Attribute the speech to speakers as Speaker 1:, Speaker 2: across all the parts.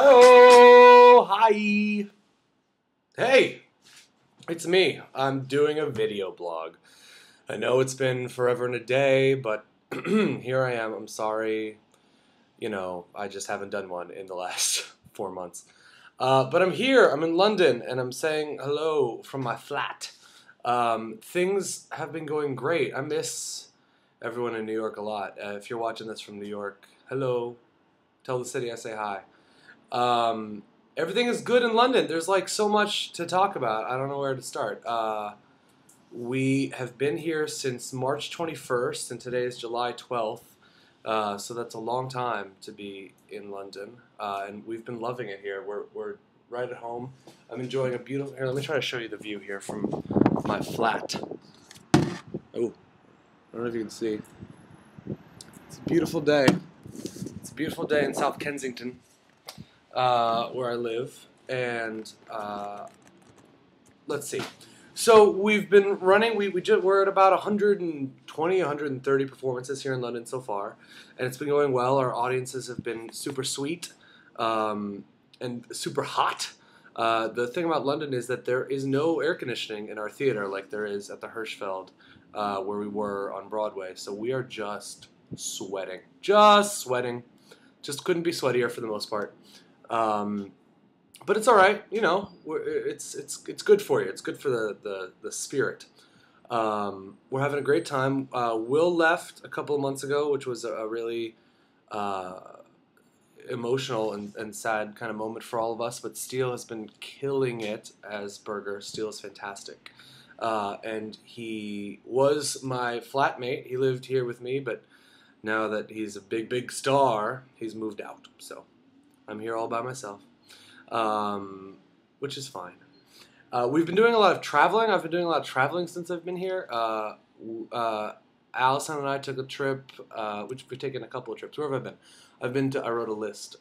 Speaker 1: Oh, hi. Hey, it's me. I'm doing a video blog. I know it's been forever and a day, but here I am. I'm sorry. I just haven't done one in the last 4 months. But I'm here. I'm in London, and I'm saying hello from my flat. Things have been going great. I miss everyone in New York a lot. If you're watching this from New York, hello. Tell the city I say hi. Everything is good in London. There's like so much to talk about. I don't know where to start. We have been here since March 21st, and today is July 12th. So that's a long time to be in London, and we've been loving it here. We're right at home. I'm enjoying a beautiful. Here, let me try to show you the view here from my flat. Oh, I don't know if you can see. It's a beautiful day. It's a beautiful day in South Kensington, where I live, and let's see. So we've been running. We're at about 120, 130 performances here in London so far, and it's been going well. Our audiences have been super sweet and super hot. The thing about London is that there is no air conditioning in our theater like there is at the Hirschfeld, where we were on Broadway. So we are just sweating. Just couldn't be sweatier for the most part. But it's all right, it's good for you. It's good for the spirit. We're having a great time. Will left a couple of months ago, which was a really emotional and sad kind of moment for all of us. But Steele has been killing it as Berger. Steele is fantastic. And he was my flatmate. He lived here with me, but now that he's a big star, he's moved out. So I'm here all by myself. Which is fine. We've been doing a lot of traveling. I've been doing a lot of traveling since I've been here. Allison and I took a trip, which we've taken a couple of trips. Where have I been? I wrote a list.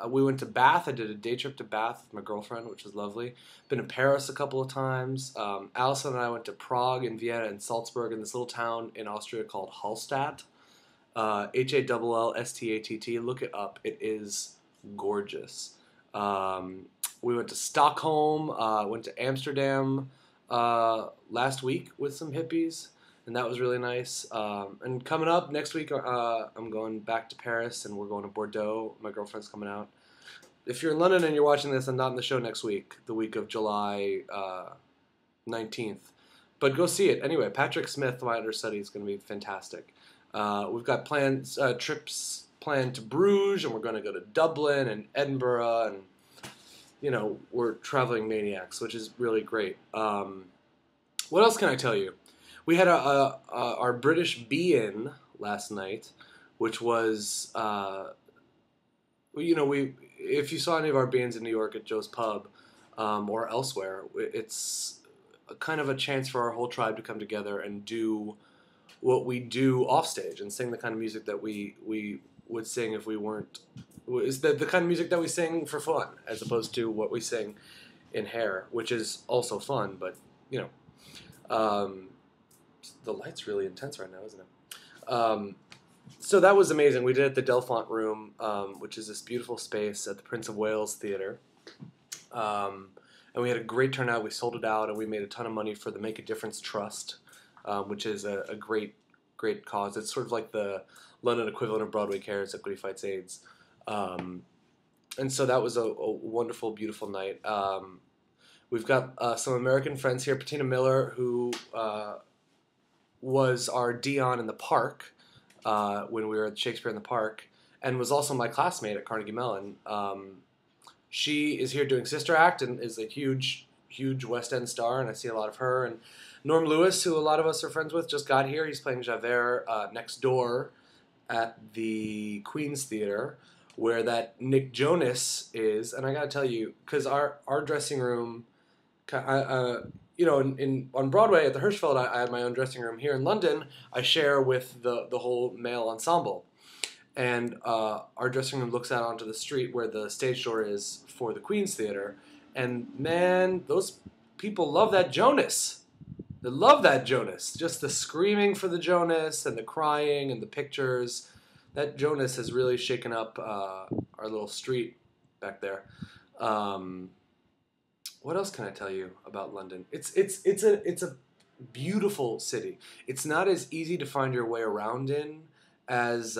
Speaker 1: We went to Bath. I did a day trip to Bath with my girlfriend, which was lovely. Been to Paris a couple of times. Allison and I went to Prague and Vienna and Salzburg in this little town in Austria called Hallstatt. Hallstatt. Look it up. It is gorgeous. We went to Stockholm, went to Amsterdam last week with some hippies, and that was really nice. And coming up next week, I'm going back to Paris, and we're going to Bordeaux. My girlfriend's coming out. If you're in London and you're watching this, I'm not in the show next week, the week of July 19th. But go see it. Anyway, Patrick Smith, my understudy, is going to be fantastic. We've got trips planned to Bruges, and we're going to go to Dublin and Edinburgh, and we're traveling maniacs, which is really great. What else can I tell you? We had our British be-in last night, which was if you saw any of our be-ins in New York at Joe's Pub or elsewhere, it's kind of a chance for our whole tribe to come together and do what we do offstage and sing the kind of music that we would sing if we weren't. Is the kind of music that we sing for fun, as opposed to what we sing in Hair, which is also fun, but the light's really intense right now, isn't it? So that was amazing. We did it at the Delphont Room, which is this beautiful space at the Prince of Wales Theatre, and we had a great turnout. We sold it out, and we made a ton of money for the Make a Difference Trust, which is a great cause. It's sort of like the London equivalent of Broadway Cares, Equity Fights AIDS. And so that was a wonderful, beautiful night. We've got some American friends here. Patina Miller, who was our Dion in the Park when we were at Shakespeare in the Park, and was also my classmate at Carnegie Mellon. She is here doing Sister Act and is a huge West End star, and I see a lot of her. And Norm Lewis, who a lot of us are friends with, just got here. He's playing Javert next door at the Queen's Theatre, where that Nick Jonas is. And I gotta tell you, because our dressing room, on Broadway at the Hirschfeld, I had my own dressing room. Here in London, I share with the whole male ensemble. And our dressing room looks out onto the street where the stage door is for the Queen's Theatre. And man, those people love that Jonas. They love that Jonas. Just the screaming for the Jonas and the crying and the pictures. That Jonas has really shaken up our little street back there. What else can I tell you about London? It's a beautiful city. It's not as easy to find your way around in as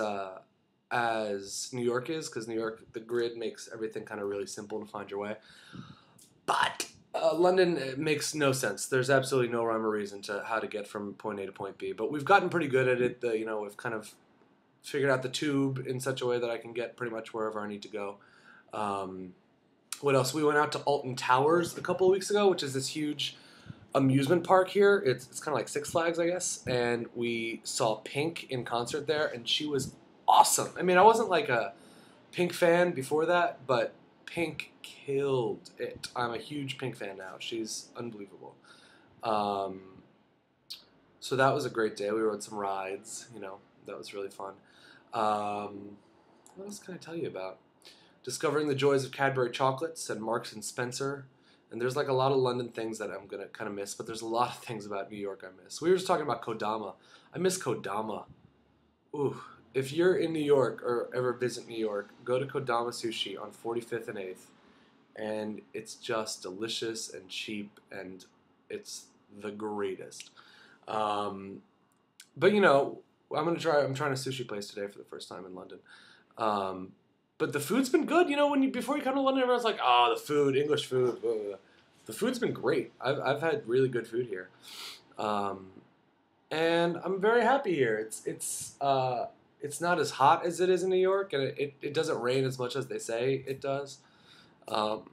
Speaker 1: New York is, because New York, the grid makes everything kind of really simple to find your way. But London, it makes no sense. There's absolutely no rhyme or reason to how to get from point A to point B. But we've gotten pretty good at it. We've kind of figured out the tube in such a way that I can get pretty much wherever I need to go. What else? We went out to Alton Towers a couple of weeks ago, which is this huge amusement park here. It's kind of like Six Flags, I guess. And we saw Pink in concert there, and she was awesome. I mean, I wasn't like a Pink fan before that, but Pink killed it. I'm a huge Pink fan now. She's unbelievable. So that was a great day. We rode some rides. That was really fun. What else can I tell you about? Discovering the joys of Cadbury chocolates and Marks and Spencer. And there's like a lot of London things that I'm going to kind of miss, but there's a lot of things about New York I miss. We were just talking about Kodama. I miss Kodama. Ooh. If you're in New York or ever visit New York, go to Kodama Sushi on 45th and 8th. And it's just delicious and cheap, and it's the greatest. But I'm trying a sushi place today for the first time in London. But the food's been good. Before you come to London, everyone's like, "Oh, the food, English food." Blah, blah, blah. The food's been great. I've had really good food here, and I'm very happy here. It's not as hot as it is in New York, and it doesn't rain as much as they say it does. And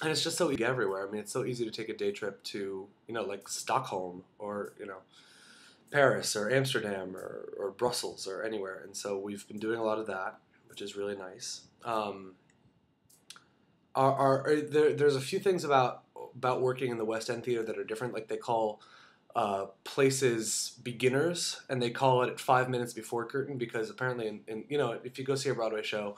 Speaker 1: it's just so easy everywhere. I mean, it's so easy to take a day trip to like Stockholm or Paris or Amsterdam or Brussels or anywhere. And so we've been doing a lot of that, which is really nice. There's a few things about working in the West End Theater that are different. Like they call places beginners, and they call it 5 minutes before curtain, because apparently if you go see a Broadway show,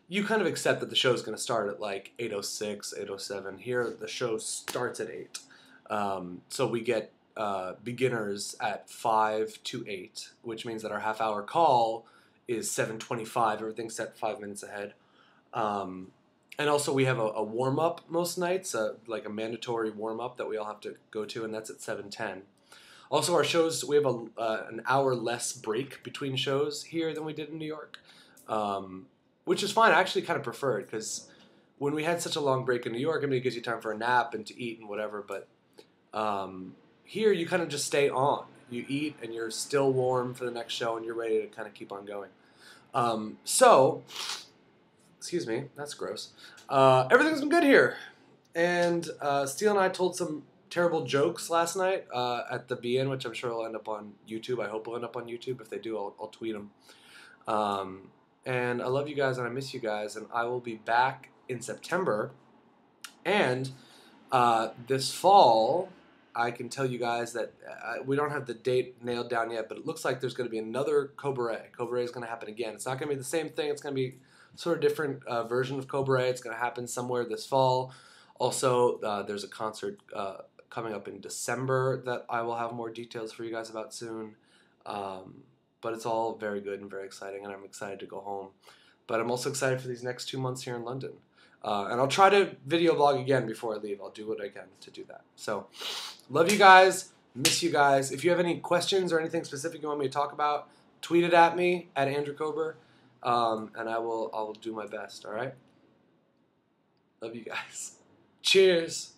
Speaker 1: you kind of accept that the show is going to start at like 8:06, 8:07. Here, the show starts at 8. So we get beginners at 5 to 8, which means that our half-hour call is 7:25. Everything's set 5 minutes ahead. And also we have a warm-up most nights, like a mandatory warm-up that we all have to go to, and that's at 7:10. Also, our shows, we have an hour less break between shows here than we did in New York, which is fine. I actually kind of prefer it, because when we had such a long break in New York, I mean, it gives you time for a nap and to eat and whatever, but here you kind of just stay on. You eat, and you're still warm for the next show, and you're ready to kind of keep on going. Excuse me, that's gross. Everything's been good here. And Steele and I told some terrible jokes last night at the Be In, which I'm sure will end up on YouTube. I hope will end up on YouTube. If they do, I'll tweet them. And I love you guys, and I miss you guys, and I will be back in September. And this fall, I can tell you guys that we don't have the date nailed down yet, but it looks like there's going to be another Cabaret. Cabaret is going to happen again. It's not going to be the same thing. It's going to be sort of different version of Cabaret. It's going to happen somewhere this fall. Also, there's a concert coming up in December that I will have more details for you guys about soon. But it's all very good and very exciting, and I'm excited to go home. But I'm also excited for these next 2 months here in London. And I'll try to video blog again before I leave. I'll do what I can to do that. So, love you guys. Miss you guys. If you have any questions or anything specific you want me to talk about, tweet it at me, at Andrew Kober. And I'll do my best, all right? Love you guys. Cheers.